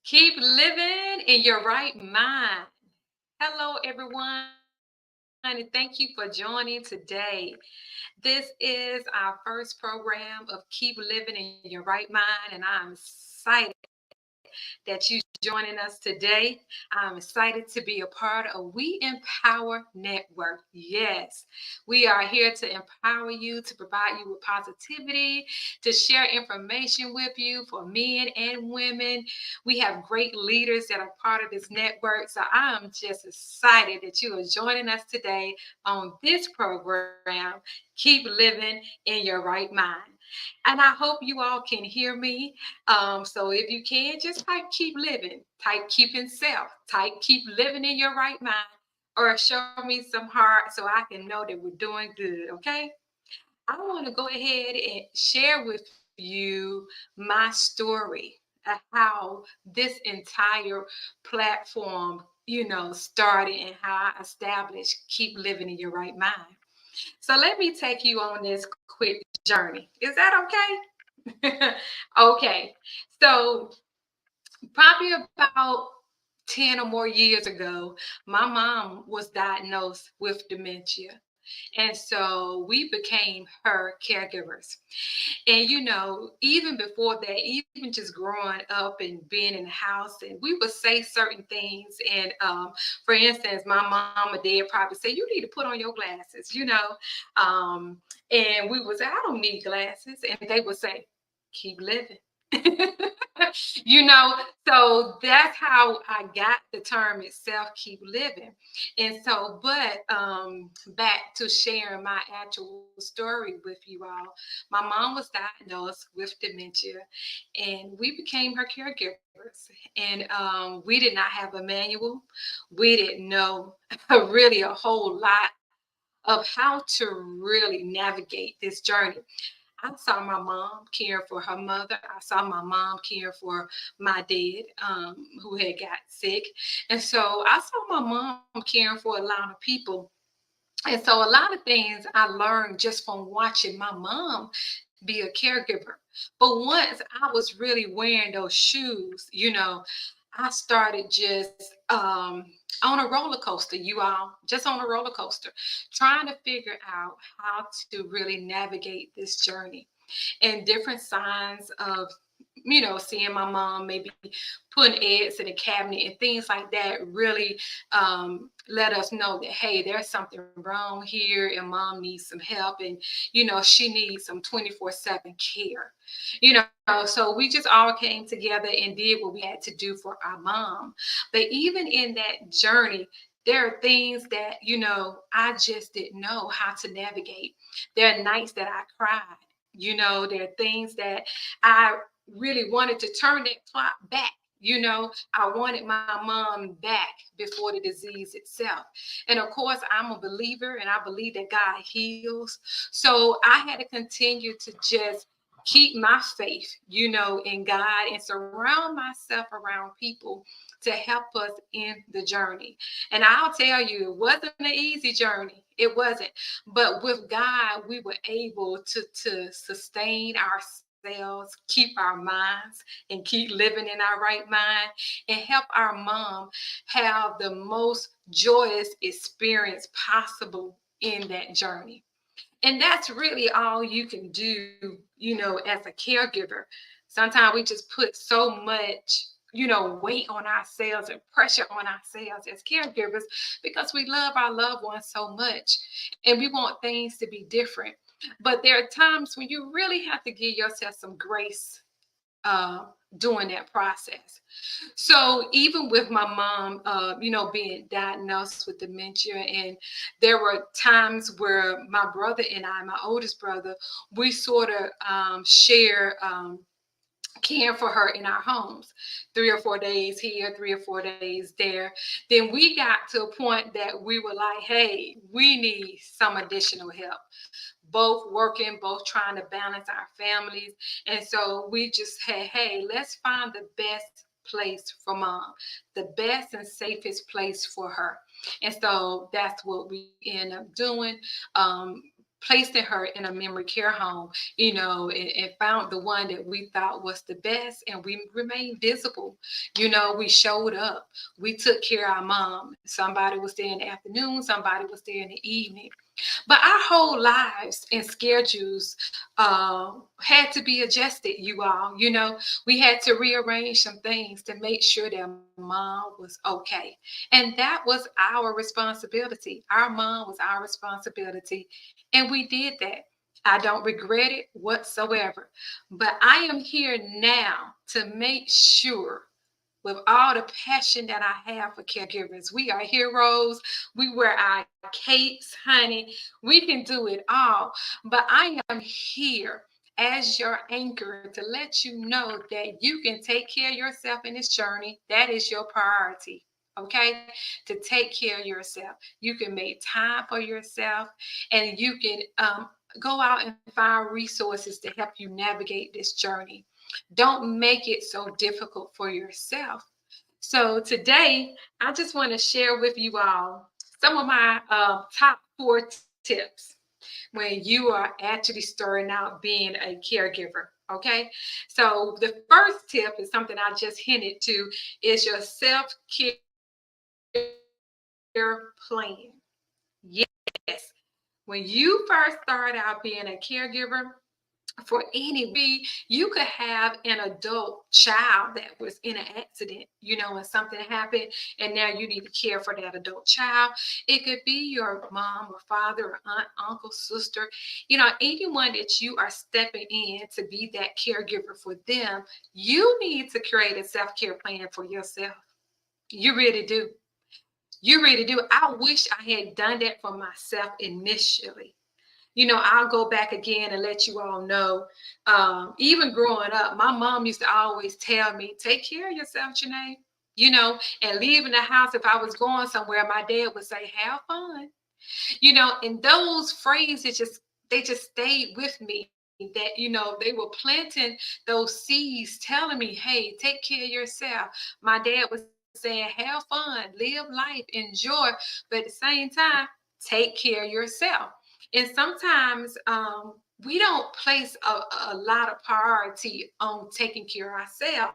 Keep living in your right mind. Hello, everyone, and thank you for joining today. This is our first program of Keep Living in Your Right Mind, and I'm excited that you joining us today. I'm excited to be a part of We Empower Network. Yes, we are here to empower you, to provide you with positivity, to share information with you for men and women. We have great leaders that are part of this network. So I'm just excited that you are joining us today on this program, Keep Living in Your Right Mind. And I hope you all can hear me. So if you can, just type keep living, type keeping self, type keep living in your right mind, or show me some heart so I can know that we're doing good, okay? I want to go ahead and share with you my story of how this entire platform, started and how I established keep living in your right mind. So let me take you on this quick journey. Is that okay? Okay. So probably about 10 or more years ago, my mom was diagnosed with dementia. And so we became her caregivers. And, even before that, even just growing up and being in the house, and we would say certain things. And for instance, my mom or dad probably say, you need to put on your glasses. And we would say, I don't need glasses. And they would say, keep living. you know, so that's how I got the term itself, keep living. And so, but back to sharing my actual story with you all. My mom was diagnosed with dementia, and we became her caregivers. And we did not have a manual. We didn't know really a whole lot of how to really navigate this journey. I saw my mom caring for her mother. I saw my mom caring for my dad, who had got sick. And so I saw my mom caring for a lot of people. And so a lot of things I learned just from watching my mom be a caregiver. But once I was really wearing those shoes, I started just on a roller coaster, you all, just on a roller coaster, trying to figure out how to really navigate this journey and different signs of seeing my mom maybe putting eggs in a cabinet and things like that really let us know that, hey, there's something wrong here and mom needs some help, and she needs some 24/7 care. So we just all came together and did what we had to do for our mom. But even in that journey, there are things that I just didn't know how to navigate. There are nights that I cried. There are things that I really wanted to turn that clock back. I wanted my mom back before the disease itself. And of course, I'm a believer and I believe that God heals. So I had to continue to just keep my faith, in God, and surround myself around people to help us in the journey. And I'll tell you, it wasn't an easy journey. It wasn't. But with God, we were able to sustain ourselves, keep our minds, and keep living in our right mind, and help our mom have the most joyous experience possible in that journey. And that's really all you can do, as a caregiver. Sometimes we just put so much, weight on ourselves and pressure on ourselves as caregivers because we love our loved ones so much and we want things to be different. But there are times when you really have to give yourself some grace during that process. So even with my mom, being diagnosed with dementia, and there were times where my brother and I, my oldest brother, we sort of share caring for her in our homes, 3 or 4 days here, 3 or 4 days there. Then we got to a point that we were like, hey, we need some additional help, both working, both trying to balance our families. And so we just had, hey, let's find the best place for mom, the best and safest place for her. And so that's what we end up doing. placing her in a memory care home, and found the one that we thought was the best, and we remained visible. We showed up. We took care of our mom. Somebody was there in the afternoon, somebody was there in the evening. But our whole lives and schedules had to be adjusted, you all. We had to rearrange some things to make sure that mom was okay. And that was our responsibility. Our mom was our responsibility. And we did that. I don't regret it whatsoever. But I am here now to make sure, with all the passion that I have for caregivers. We are heroes. We wear our capes, honey. We can do it all. But I am here as your anchor to let you know that you can take care of yourself in this journey. That is your priority. Okay, to take care of yourself. You can make time for yourself, and you can go out and find resources to help you navigate this journey. Don't make it so difficult for yourself. So today, I just want to share with you all some of my top 4 tips when you are actually starting out being a caregiver. Okay, so the first tip is something I just hinted to, is your self-care plan. Yes, when you first start out being a caregiver, for anyone. You could have an adult child that was in an accident, and something happened, and now you need to care for that adult child. It could be your mom or father or aunt, uncle, sister, anyone that you are stepping in to be that caregiver for them. You need to create a self-care plan for yourself. You really do. You really do. I wish I had done that for myself initially. I'll go back again and let you all know. Even growing up, my mom used to always tell me, take care of yourself, Janae. And leaving the house, if I was going somewhere, my dad would say, have fun. And those phrases they just stayed with me, that they were planting those seeds telling me, hey, take care of yourself. My dad was saying, have fun, live life, enjoy, but at the same time, take care of yourself. And sometimes we don't place a lot of priority on taking care of ourselves.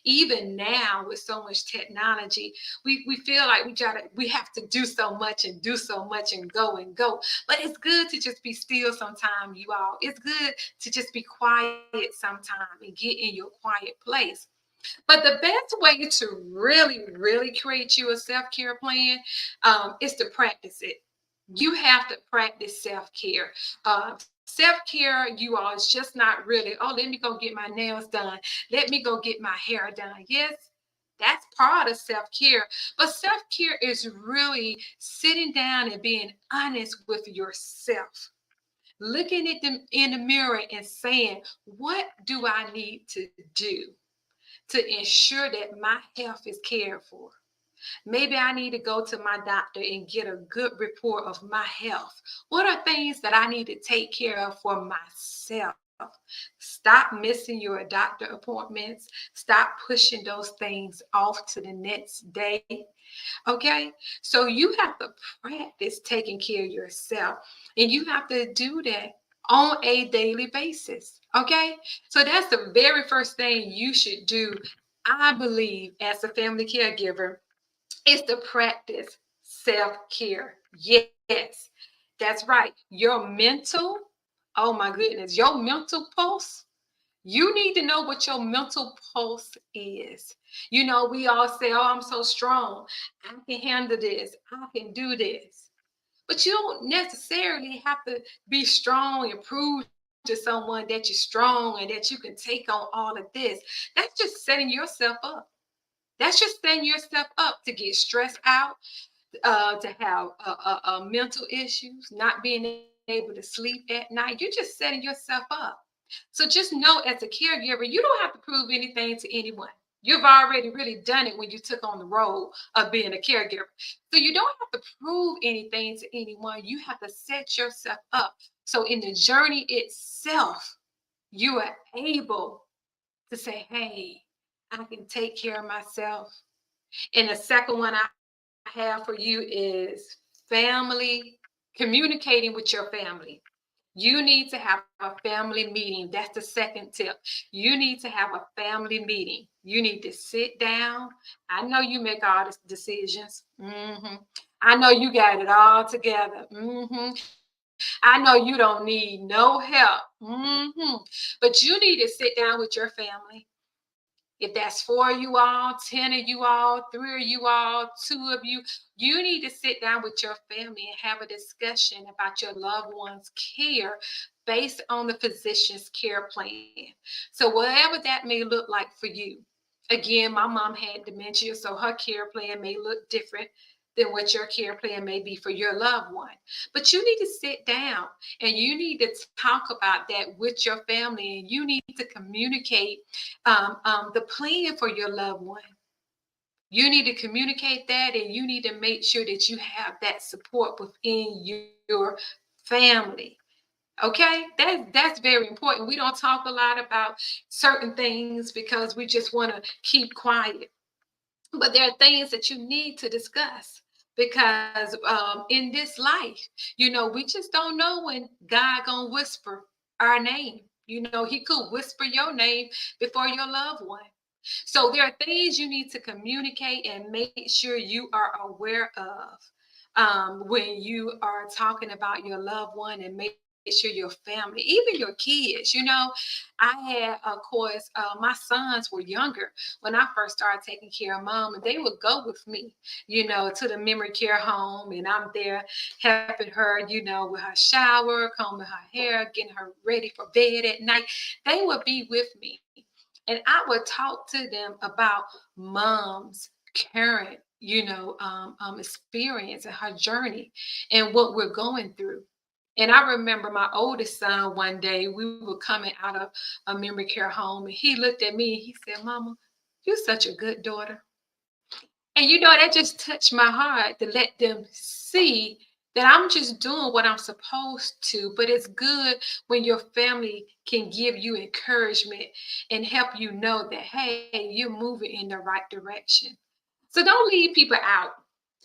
Even now, with so much technology, we feel like we have to do so much and do so much and go and go. But it's good to just be still sometime, you all. It's good to just be quiet sometime and get in your quiet place. But the best way to really create you a self-care plan is to practice it. You have to practice self-care. Self-care, you all, is just not really, oh, let me go get my nails done. Let me go get my hair done. Yes, that's part of self-care. But self-care is really sitting down and being honest with yourself, looking at them in the mirror and saying, what do I need to do to ensure that my health is cared for? Maybe I need to go to my doctor and get a good report of my health. What are things that I need to take care of for myself? Stop missing your doctor appointments. Stop pushing those things off to the next day. Okay? So you have to practice taking care of yourself, and you have to do that on a daily basis. Okay? So that's the very first thing you should do, I believe, as a family caregiver, is to practice self-care. Yes, that's right. Your mental, oh my goodness, your mental pulse. You need to know what your mental pulse is. We all say, oh, I'm so strong. I can handle this. I can do this. But you don't necessarily have to be strong and prove to someone that you're strong and that you can take on all of this. That's just setting yourself up. That's just setting yourself up to get stressed out, to have mental issues, not being able to sleep at night. You're just setting yourself up. So just know, as a caregiver, you don't have to prove anything to anyone. You've already really done it when you took on the role of being a caregiver. So you don't have to prove anything to anyone. You have to set yourself up. So in the journey itself, you are able to say, hey, I can take care of myself. And the second one I have for you is family Communicating with your family. You need to have a family meeting. That's the second tip. You need to have a family meeting. You need to sit down. I know you make all the decisions. I know you got it all together. I know you don't need no help. But you need to sit down with your family. If that's four of you all, 10 of you all, three of you all, two of you, you need to sit down with your family and have a discussion about your loved one's care based on the physician's care plan. So, whatever that may look like for you. Again, my mom had dementia, so her care plan may look different than what your care plan may be for your loved one. But you need to sit down and you need to talk about that with your family, and you need to communicate the plan for your loved one. You need to communicate that, and you need to make sure that you have that support within your family. Okay, that's very important. We don't talk a lot about certain things because we just want to keep quiet. But there are things that you need to discuss because in this life, we just don't know when God gonna whisper our name. He could whisper your name before your loved one. So there are things you need to communicate and make sure you are aware of when you are talking about your loved one, and make sure your family, even your kids. I had, of course, my sons were younger when I first started taking care of mom, and they would go with me, to the memory care home, and I'm there helping her, with her shower, combing her hair, getting her ready for bed at night. They would be with me, and I would talk to them about mom's current, experience and her journey and what we're going through. And I remember my oldest son one day, we were coming out of a memory care home, and he looked at me and he said, Mama, you're such a good daughter. And that just touched my heart to let them see that I'm just doing what I'm supposed to. But it's good when your family can give you encouragement and help you know that, hey, you're moving in the right direction. So don't leave people out.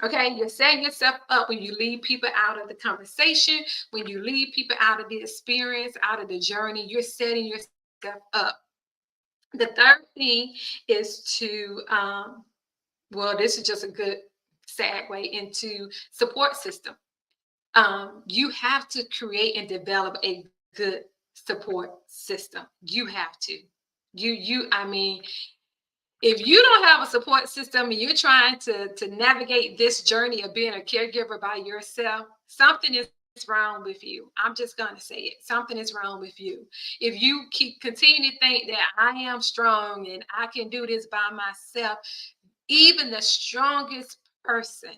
Okay, you're setting yourself up when you leave people out of the conversation, when you leave people out of the experience, out of the journey, you're setting yourself up. The third thing is to well, this is just a good segue into support system. You have to create and develop a good support system. You have to. I mean, if you don't have a support system and you're trying to navigate this journey of being a caregiver by yourself, something is wrong with you. I'm just going to say it. Something is wrong with you. If you continue to think that I am strong and I can do this by myself, even the strongest person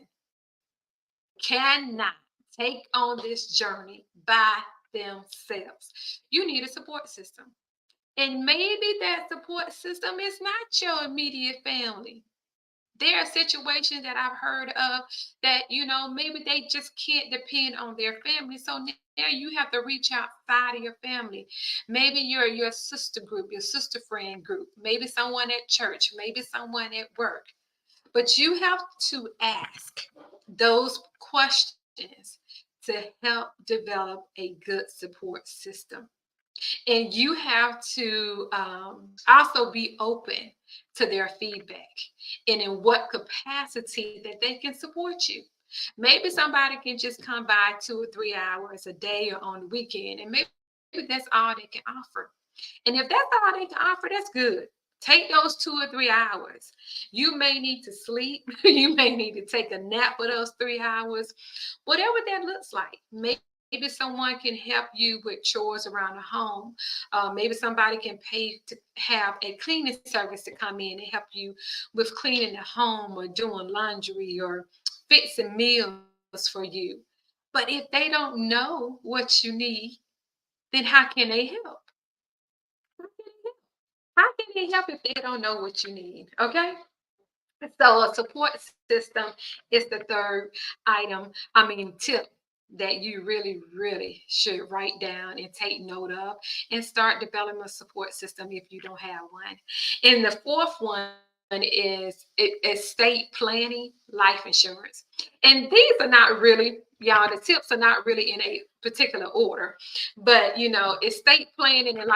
cannot take on this journey by themselves. You need a support system. And maybe that support system is not your immediate family. There are situations that I've heard of that, maybe they just can't depend on their family. So now you have to reach outside of your family. Maybe your sister group, your sister friend group, maybe someone at church, maybe someone at work. But you have to ask those questions to help develop a good support system. And you have to also be open to their feedback and in what capacity that they can support you. Maybe somebody can just come by 2 or 3 hours a day or on the weekend, and maybe that's all they can offer. And if that's all they can offer, that's good. Take those 2 or 3 hours. You may need to sleep. You may need to take a nap for those 3 hours, whatever that looks like. Maybe someone can help you with chores around the home. Maybe somebody can pay to have a cleaning service to come in and help you with cleaning the home or doing laundry or fixing meals for you. But if they don't know what you need, then how can they help? How can they help? How can they help if they don't know what you need? Okay. So a support system is the third tip that you really should write down and take note of and start developing a support system if you don't have one. And the fourth one is estate planning, life insurance. And these are not really, y'all, the tips are not really in a particular order. But, estate planning and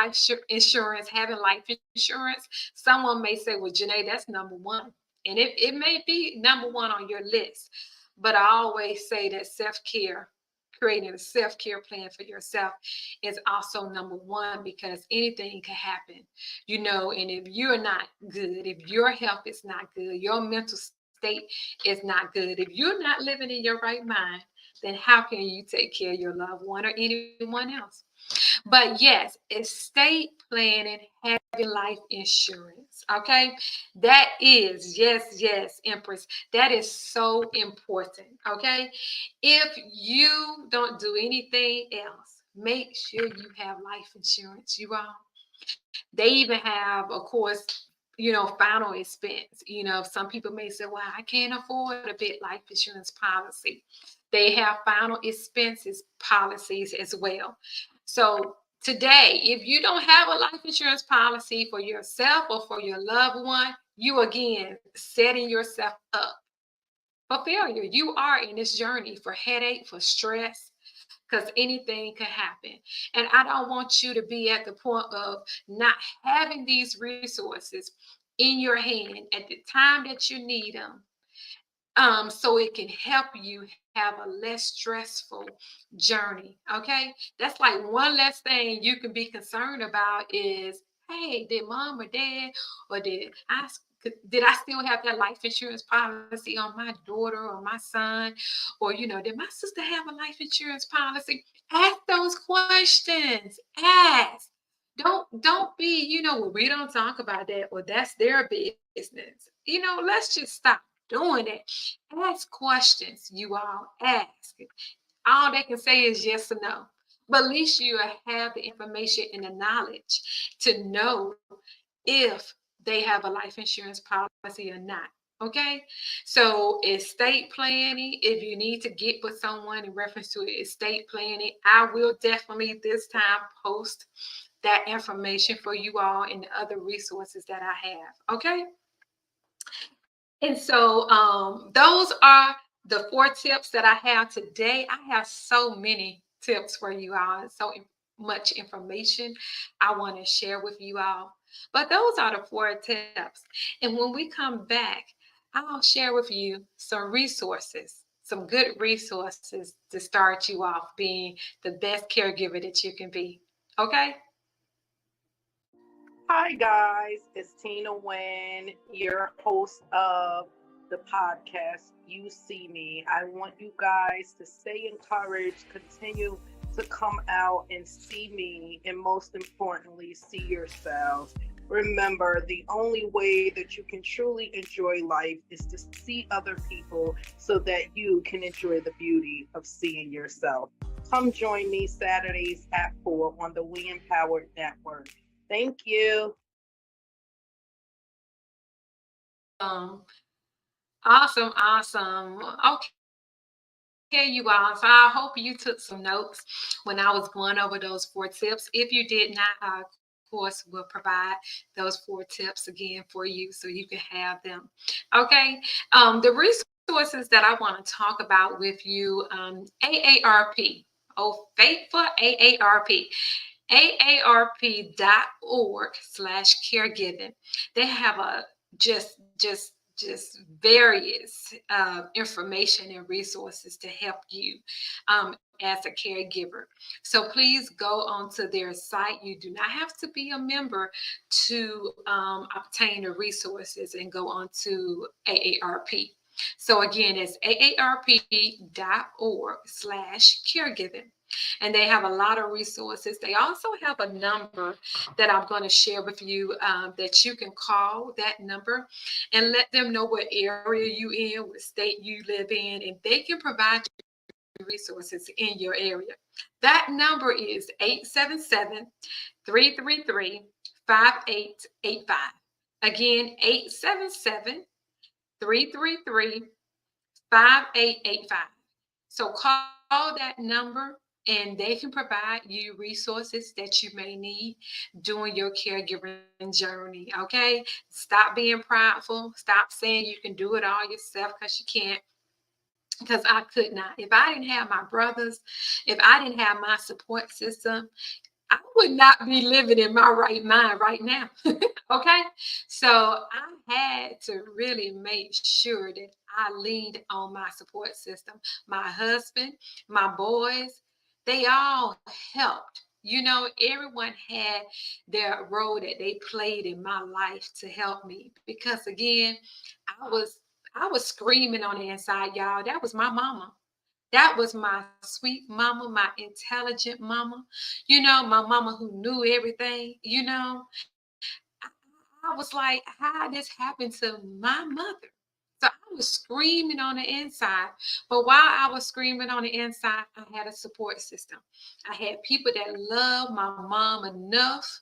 insurance, having life insurance, someone may say, well, Janae, that's number one. And it may be number one on your list. But I always say that self care, creating a self care plan for yourself is also number one because anything can happen, and if you're not good, if your health is not good, your mental state is not good, if you're not living in your right mind, then how can you take care of your loved one or anyone else? But yes, estate planning, having life insurance, okay? That is, yes, Empress, that is so important, okay? If you don't do anything else, make sure you have life insurance, you all. They even have, of course, final expense. Some people may say, well, I can't afford a big life insurance policy. They have final expenses policies as well. So today, if you don't have a life insurance policy for yourself or for your loved one, you again setting yourself up for failure. You are in this journey for headache, for stress, because anything could happen. And I don't want you to be at the point of not having these resources in your hand at the time that you need them, so it can help you have a less stressful journey. Okay, that's like one less thing you can be concerned about is, hey, did mom or dad or did I still have that life insurance policy on my daughter or my son? Or, did my sister have a life insurance policy? Ask those questions. Ask. Don't be, well, we don't talk about that, or that's their business. Let's just stop doing it. Ask questions, you all. Ask. All they can say is yes or no. But at least you have the information and the knowledge to know if they have a life insurance policy or not. Okay. So estate planning, if you need to get with someone in reference to estate planning, I will definitely this time post that information for you all and the other resources that I have. Okay. And so those are the 4 tips that I have today. I have so many tips for you all, so much information I want to share with you all. But those are the 4 tips. And when we come back, I'll share with you some resources, some good resources to start you off being the best caregiver that you can be. Okay? Hi, guys. It's Tina Wynn, your host of the podcast, You See Me. I want you guys to stay encouraged, continue to come out and see me, and most importantly, see yourselves. Remember, the only way that you can truly enjoy life is to see other people so that you can enjoy the beauty of seeing yourself. Come join me Saturdays at 4 on the We Empowered Network. Thank you. Awesome. Awesome. Okay, you all. So I hope you took some notes when I was going over those 4 tips. If you did not, I, of course, will provide those 4 tips again for you so you can have them. Okay. The resources that I want to talk about with you, AARP. Oh, faithful AARP. AARP.org/caregiving. They have a just various information and resources to help you as a caregiver. So please go onto their site. You do not have to be a member to obtain the resources and go onto AARP. So again, it's aarp.org/caregiving. And they have a lot of resources. They also have a number that I'm going to share with you that you can call that number and let them know what area you in, what state you live in, and they can provide you resources in your area. That number is 877-333-5885. Again, 877-333-5885. So call that number and they can provide you resources that you may need during your caregiving journey. Okay, stop being prideful, stop saying you can do it all yourself, because you can't, because I could not. If I didn't have my brothers, if I didn't have my support system, I would not be living in my right mind right now. Okay. So I had to really make sure that I leaned on my support system. My husband, my boys, they all helped. Everyone had their role that they played in my life to help me, because again, I was I was screaming on the inside, y'all. That was my mama. That was my sweet mama, my intelligent mama, my mama who knew everything. I was like, how this happened to my mother? So I was screaming on the inside. But while I was screaming on the inside, I had a support system. I had people that loved my mom enough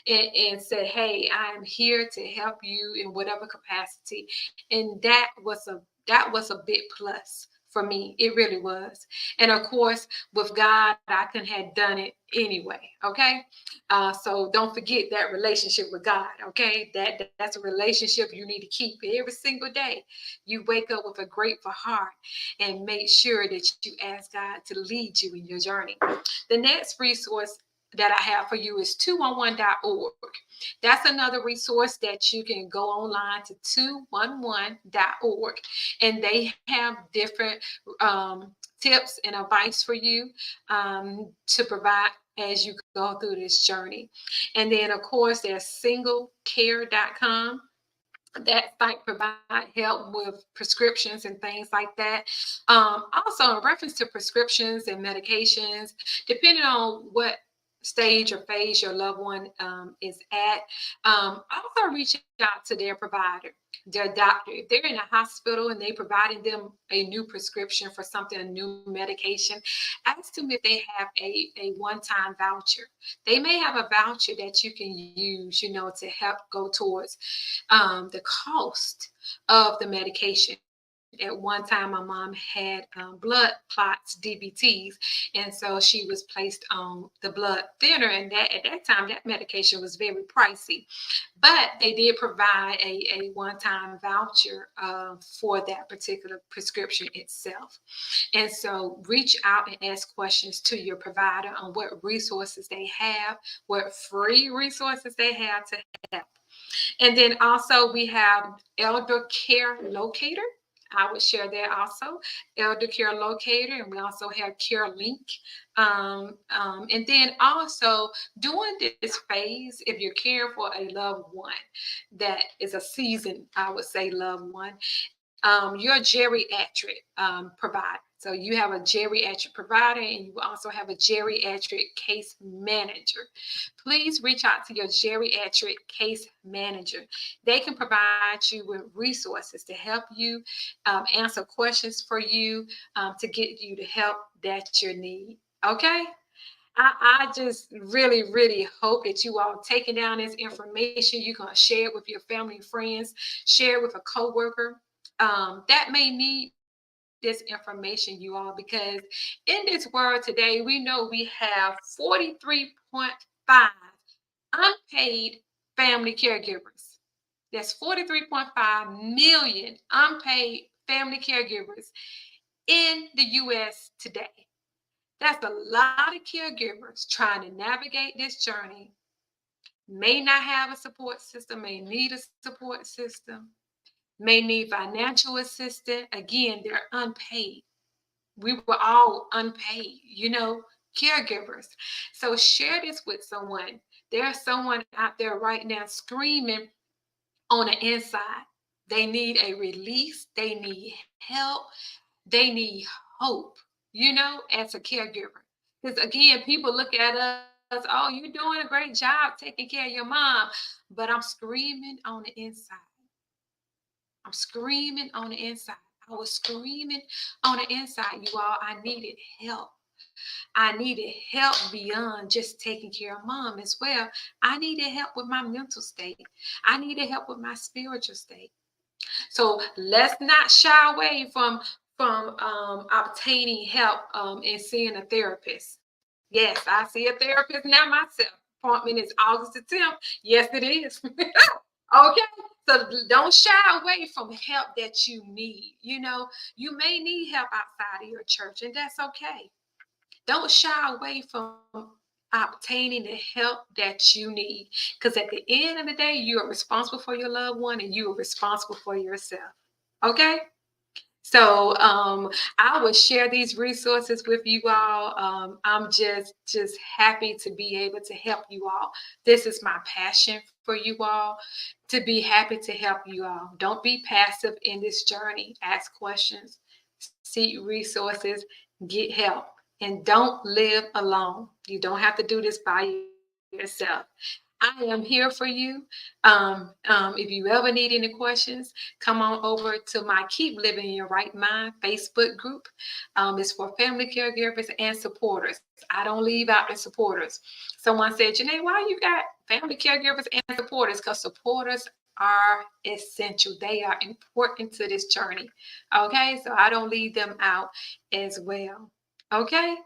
and said, hey, I am here to help you in whatever capacity. And that was a big plus for me. It really was. And of course, with God, I couldn't have done it anyway. Okay. So don't forget that relationship with God. Okay. That's a relationship you need to keep every single day. You wake up with a grateful heart and make sure that you ask God to lead you in your journey. The next resource that I have for you is 211.org. That's another resource that you can go online to 211.org, and they have different tips and advice for you to provide as you go through this journey. And then, of course, there's singlecare.com. That site provide help with prescriptions and things like that. Also, in reference to prescriptions and medications, depending on what stage or phase your loved one is at, also reach out to their provider, their doctor. If they're in a hospital and they providing them a new prescription for something, a new medication, ask them if they have a one-time voucher. They may have a voucher that you can use, to help go towards the cost of the medication. At one time, my mom had blood clots, DVTs, and so she was placed on the blood thinner. And at that time, that medication was very pricey, but they did provide a one-time voucher for that particular prescription itself. And so, reach out and ask questions to your provider on what resources they have, what free resources they have to help. And then also we have Elder Care Locator. I would share that also, Elder Care Locator, and we also have Care Link. And then also during this phase, if you're caring for a loved one that is a seasoned, I would say, loved one, your geriatric provider. So you have a geriatric provider, and you also have a geriatric case manager. Please reach out to your geriatric case manager. They can provide you with resources to help you, answer questions for you, to get you the help that you need. Okay? I just really, really hope that you all taking down this information. You're going to share it with your family and friends, share it with a coworker that may need this information, you all, because in this world today, we know we have 43.5 unpaid family caregivers. There's 43.5 million unpaid family caregivers in the US today. That's a lot of caregivers trying to navigate this journey, may not have a support system, may need a support system, may need financial assistance. Again, they're unpaid. We were all unpaid, caregivers. So share this with someone. There's someone out there right now screaming on the inside. They need a release, they need help, they need hope, as a caregiver. Because again, people look at us, oh, you're doing a great job taking care of your mom. But I'm screaming on the inside. I'm screaming on the inside. I was screaming on the inside, you all. I needed help. I needed help beyond just taking care of mom as well. I needed help with my mental state. I needed help with my spiritual state. So let's not shy away from obtaining help and seeing a therapist. Yes, I see a therapist now myself. Appointment is August the 10th. Yes, it is. Okay. So don't shy away from help that you need. You may need help outside of your church, and that's okay. Don't shy away from obtaining the help that you need. Because at the end of the day, you are responsible for your loved one and you are responsible for yourself. Okay? So I will share these resources with you all. I'm just happy to be able to help you all. This is my passion for you all, to be happy to help you all. Don't be passive in this journey. Ask questions, seek resources, get help, and don't live alone. You don't have to do this by yourself. I am here for you. If you ever need any questions, come on over to my Keep Living in Your Right Mind Facebook group. It's for family caregivers and supporters. I don't leave out the supporters. Someone said, Janae, why you got family caregivers and supporters? Because supporters are essential. They are important to this journey. Okay, so I don't leave them out as well. Okay,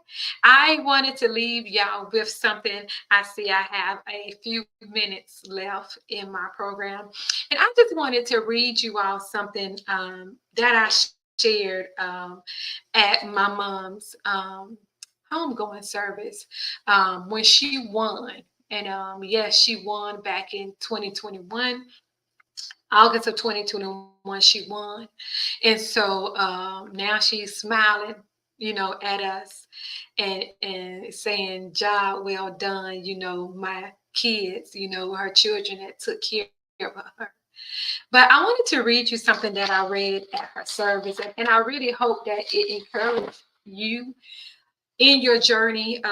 I wanted to leave y'all with something. I see I have a few minutes left in my program, and I just wanted to read you all something that I shared at my mom's homegoing service when she won. And yes, she won back in 2021. August of 2021, she won. And so now she's smiling, at us and saying, job well done, my kids, her children that took care of her. But I wanted to read you something that I read at her service, and I really hope that it encouraged you in your journey,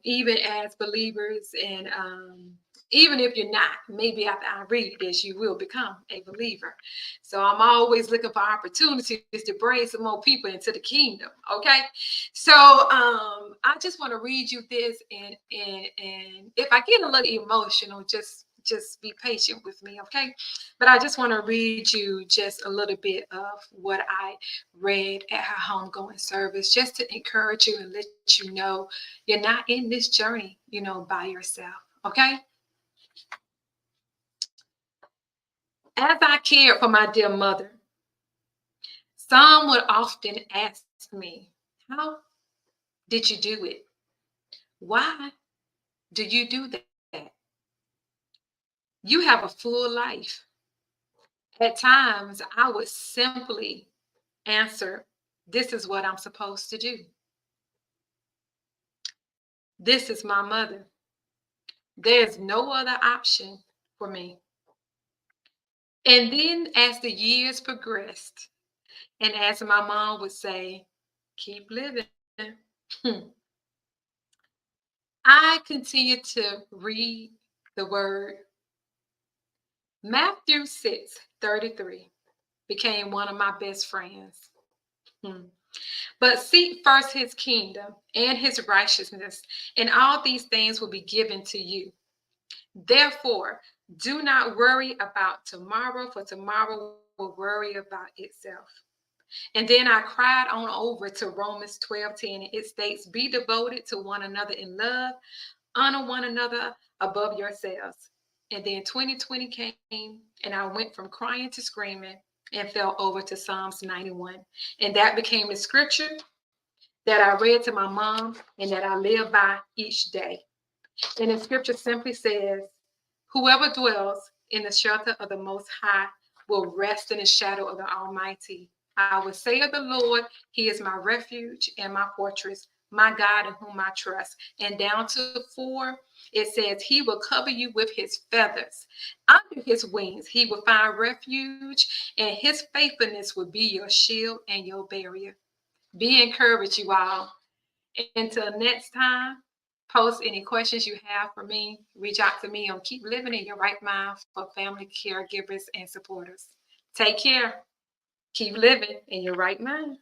even as believers, and even if you're not, maybe after I read this, you will become a believer. So I'm always looking for opportunities to bring some more people into the kingdom. Okay, so I just want to read you this, and if I get a little emotional, just be patient with me, okay? But I just want to read you just a little bit of what I read at her homegoing service, just to encourage you and let you know you're not in this journey, by yourself, okay? As I cared for my dear mother, some would often ask me, how did you do it? Why do you do that? You have a full life. At times, I would simply answer, this is what I'm supposed to do. This is my mother. There's no other option for me. And then as the years progressed, and as my mom would say, keep living, I continued to read the word. Matthew 6:33 became one of my best friends. Hmm. But seek first his kingdom and his righteousness, and all these things will be given to you. Therefore, do not worry about tomorrow, for tomorrow will worry about itself. And then I cried on over to Romans 12:10, and it states, be devoted to one another in love, honor one another above yourselves. And then 2020 came, and I went from crying to screaming and fell over to Psalms 91. And that became the scripture that I read to my mom and that I live by each day. And the scripture simply says, whoever dwells in the shelter of the Most High will rest in the shadow of the Almighty. I will say of the Lord, he is my refuge and my fortress, my God in whom I trust. And down to 4, it says, he will cover you with his feathers. Under his wings, he will find refuge, and his faithfulness will be your shield and your barrier. Be encouraged, you all. Until next time, post any questions you have for me. Reach out to me on Keep Living in Your Right Mind for family caregivers and supporters. Take care. Keep living in your right mind.